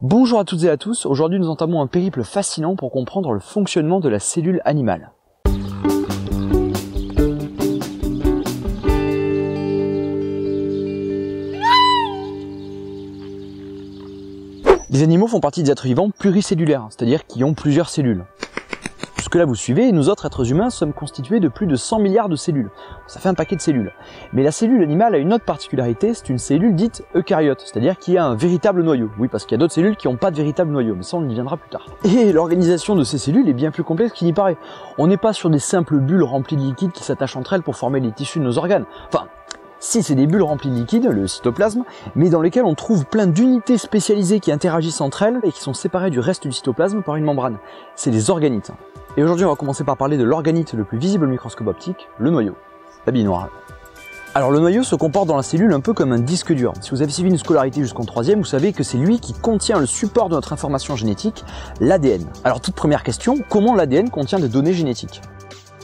Bonjour à toutes et à tous, aujourd'hui nous entamons un périple fascinant pour comprendre le fonctionnement de la cellule animale. Les animaux font partie des êtres vivants pluricellulaires, c'est-à-dire qui ont plusieurs cellules. Jusque-là vous suivez, et nous autres êtres humains sommes constitués de plus de 100 milliards de cellules. Ça fait un paquet de cellules. Mais la cellule animale a une autre particularité, c'est une cellule dite eucaryote, c'est-à-dire qui a un véritable noyau. Oui, parce qu'il y a d'autres cellules qui n'ont pas de véritable noyau, mais ça on y viendra plus tard. Et l'organisation de ces cellules est bien plus complexe qu'il n'y paraît. On n'est pas sur des simples bulles remplies de liquide qui s'attachent entre elles pour former les tissus de nos organes. Enfin, si c'est des bulles remplies de liquide, le cytoplasme, mais dans lesquelles on trouve plein d'unités spécialisées qui interagissent entre elles et qui sont séparées du reste du cytoplasme par une membrane. C'est les organites. Et aujourd'hui on va commencer par parler de l'organite le plus visible au microscope optique, le noyau, la bille noire. Alors le noyau se comporte dans la cellule un peu comme un disque dur. Si vous avez suivi une scolarité jusqu'en 3e, vous savez que c'est lui qui contient le support de notre information génétique, l'ADN. Alors toute première question, comment l'ADN contient des données génétiques ?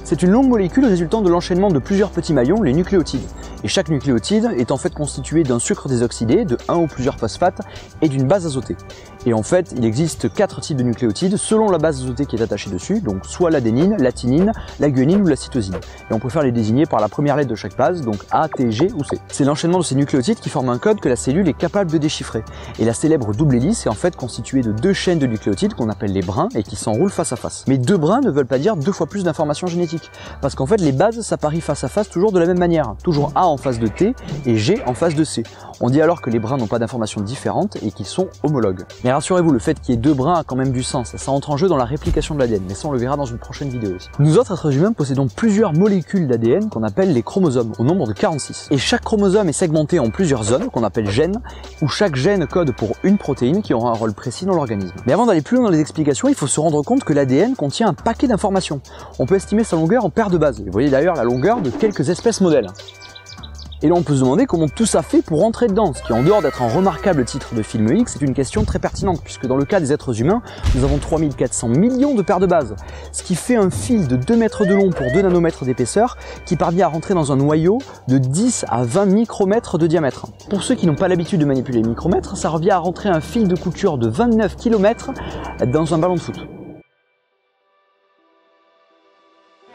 C'est une longue molécule résultant de l'enchaînement de plusieurs petits maillons, les nucléotides. Et chaque nucléotide est en fait constitué d'un sucre désoxydé, de un ou plusieurs phosphates et d'une base azotée. Et en fait, il existe 4 types de nucléotides selon la base azotée qui est attachée dessus, donc soit l'adénine, la thymine, la guanine ou la cytosine. Et on préfère les désigner par la première lettre de chaque base, donc A, T, G ou C. C'est l'enchaînement de ces nucléotides qui forme un code que la cellule est capable de déchiffrer. Et la célèbre double hélice est en fait constituée de 2 chaînes de nucléotides qu'on appelle les brins et qui s'enroulent face à face. Mais 2 brins ne veulent pas dire 2 fois plus d'informations génétiques. Parce qu'en fait, les bases s'apparient face à face toujours de la même manière. Toujours A en face de T et G en face de C. On dit alors que les brins n'ont pas d'informations différentes et qu'ils sont homologues. Mais rassurez-vous, le fait qu'il y ait 2 brins a quand même du sens. Ça entre en jeu dans la réplication de l'ADN, mais ça on le verra dans une prochaine vidéo aussi. Nous autres êtres humains possédons plusieurs molécules d'ADN qu'on appelle les chromosomes, au nombre de 46. Et chaque chromosome est segmenté en plusieurs zones, qu'on appelle gènes, où chaque gène code pour une protéine qui aura un rôle précis dans l'organisme. Mais avant d'aller plus loin dans les explications, il faut se rendre compte que l'ADN contient un paquet d'informations. On peut estimer sa longueur en paires de bases. Et vous voyez d'ailleurs la longueur de quelques espèces modèles. Et là on peut se demander comment tout ça fait pour rentrer dedans, ce qui en dehors d'être un remarquable titre de film X, c'est une question très pertinente, puisque dans le cas des êtres humains, nous avons 3400 millions de paires de bases, ce qui fait un fil de 2 mètres de long pour 2 nanomètres d'épaisseur, qui parvient à rentrer dans un noyau de 10 à 20 micromètres de diamètre. Pour ceux qui n'ont pas l'habitude de manipuler les micromètres, ça revient à rentrer un fil de couture de 29 km dans un ballon de foot.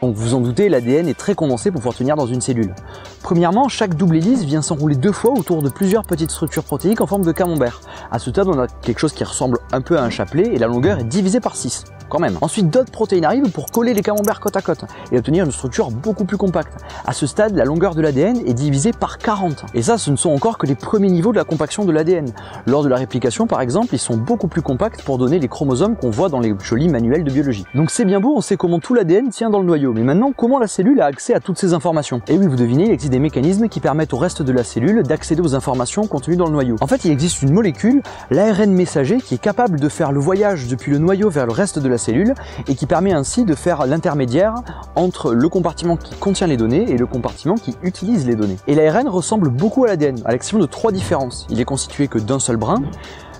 Donc vous en doutez, l'ADN est très condensé pour pouvoir tenir dans une cellule. Premièrement, chaque double hélice vient s'enrouler 2 fois autour de plusieurs petites structures protéiques en forme de camembert. À ce stade, on a quelque chose qui ressemble un peu à un chapelet et la longueur est divisée par 6. Quand même. Ensuite, d'autres protéines arrivent pour coller les camemberts côte à côte et obtenir une structure beaucoup plus compacte. À ce stade, la longueur de l'ADN est divisée par 40. Et ça, ce ne sont encore que les premiers niveaux de la compaction de l'ADN. Lors de la réplication, par exemple, ils sont beaucoup plus compacts pour donner les chromosomes qu'on voit dans les jolis manuels de biologie. Donc c'est bien beau, on sait comment tout l'ADN tient dans le noyau. Mais maintenant, comment la cellule a accès à toutes ces informations? Et oui, vous devinez, il existe des mécanismes qui permettent au reste de la cellule d'accéder aux informations contenues dans le noyau. En fait, il existe une molécule, l'ARN messager, qui est capable de faire le voyage depuis le noyau vers le reste de la cellule et qui permet ainsi de faire l'intermédiaire entre le compartiment qui contient les données et le compartiment qui utilise les données. Et l'ARN ressemble beaucoup à l'ADN, à l'exception de 3 différences. Il est constitué que d'un seul brin,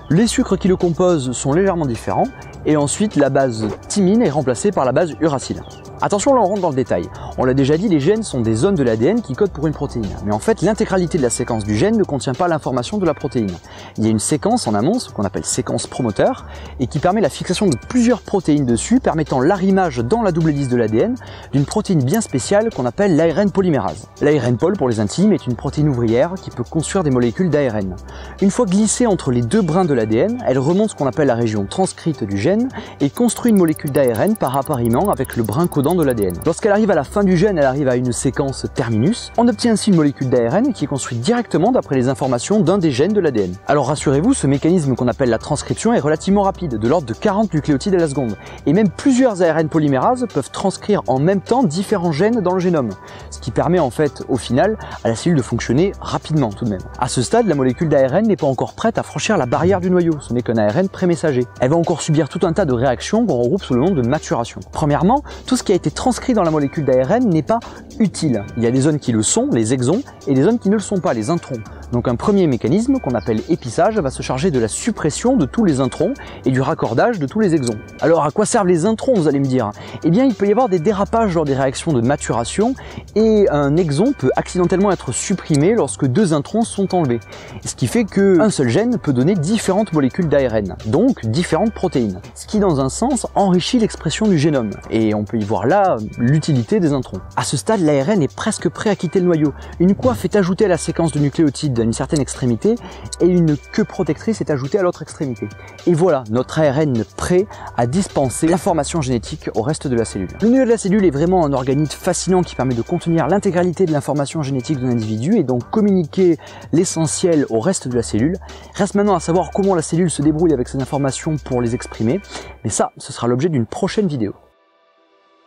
les sucres qui le composent sont légèrement différents, et ensuite la base thymine est remplacée par la base uracile. Attention, là on rentre dans le détail. On l'a déjà dit, les gènes sont des zones de l'ADN qui codent pour une protéine. Mais en fait, l'intégralité de la séquence du gène ne contient pas l'information de la protéine. Il y a une séquence en amont, ce qu'on appelle séquence promoteur, et qui permet la fixation de plusieurs protéines dessus, permettant l'arrimage dans la double hélice de l'ADN d'une protéine bien spéciale qu'on appelle l'ARN polymérase. L'ARN pol, pour les intimes, est une protéine ouvrière qui peut construire des molécules d'ARN. Une fois glissée entre les 2 brins de l'ADN, elle remonte ce qu'on appelle la région transcrite du gène et construit une molécule d'ARN par appariement avec le brin codant de l'ADN. Lorsqu'elle arrive à la fin du gène, elle arrive à une séquence terminus. On obtient ainsi une molécule d'ARN qui est construite directement d'après les informations d'un des gènes de l'ADN. Alors rassurez-vous, ce mécanisme qu'on appelle la transcription est relativement rapide, de l'ordre de 40 nucléotides à la seconde. Et même plusieurs ARN polymérases peuvent transcrire en même temps différents gènes dans le génome. Ce qui permet en fait, au final, à la cellule de fonctionner rapidement tout de même. À ce stade, la molécule d'ARN n'est pas encore prête à franchir la barrière du noyau. Ce n'est qu'un ARN prémessager. Elle va encore subir tout un tas de réactions qu'on regroupe sous le nom de maturation. Premièrement, tout ce qui a été transcrit dans la molécule d'ARN n'est pas utiles. Il y a des zones qui le sont, les exons, et des zones qui ne le sont pas, les introns. Donc un premier mécanisme, qu'on appelle épissage, va se charger de la suppression de tous les introns et du raccordage de tous les exons. Alors à quoi servent les introns, vous allez me dire? Eh bien, il peut y avoir des dérapages lors des réactions de maturation, et un exon peut accidentellement être supprimé lorsque deux introns sont enlevés. Ce qui fait qu'un seul gène peut donner différentes molécules d'ARN, donc différentes protéines. Ce qui, dans un sens, enrichit l'expression du génome. Et on peut y voir là l'utilité des introns. À ce stade, l'ARN est presque prêt à quitter le noyau. Une coiffe est ajoutée à la séquence de nucléotides à une certaine extrémité et une queue protectrice est ajoutée à l'autre extrémité. Et voilà, notre ARN prêt à dispenser l'information génétique au reste de la cellule. Le noyau de la cellule est vraiment un organite fascinant qui permet de contenir l'intégralité de l'information génétique d'un individu et donc communiquer l'essentiel au reste de la cellule. Reste maintenant à savoir comment la cellule se débrouille avec ces informations pour les exprimer, mais ça, ce sera l'objet d'une prochaine vidéo.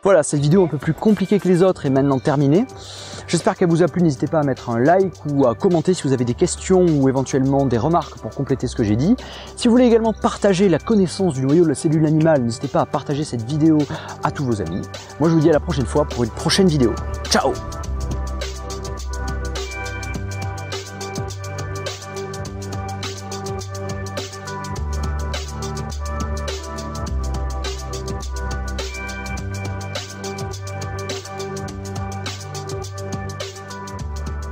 Voilà, cette vidéo un peu plus compliquée que les autres est maintenant terminée. J'espère qu'elle vous a plu, n'hésitez pas à mettre un like ou à commenter si vous avez des questions ou éventuellement des remarques pour compléter ce que j'ai dit. Si vous voulez également partager la connaissance du noyau de la cellule animale, n'hésitez pas à partager cette vidéo à tous vos amis. Moi je vous dis à la prochaine fois pour une prochaine vidéo. Ciao!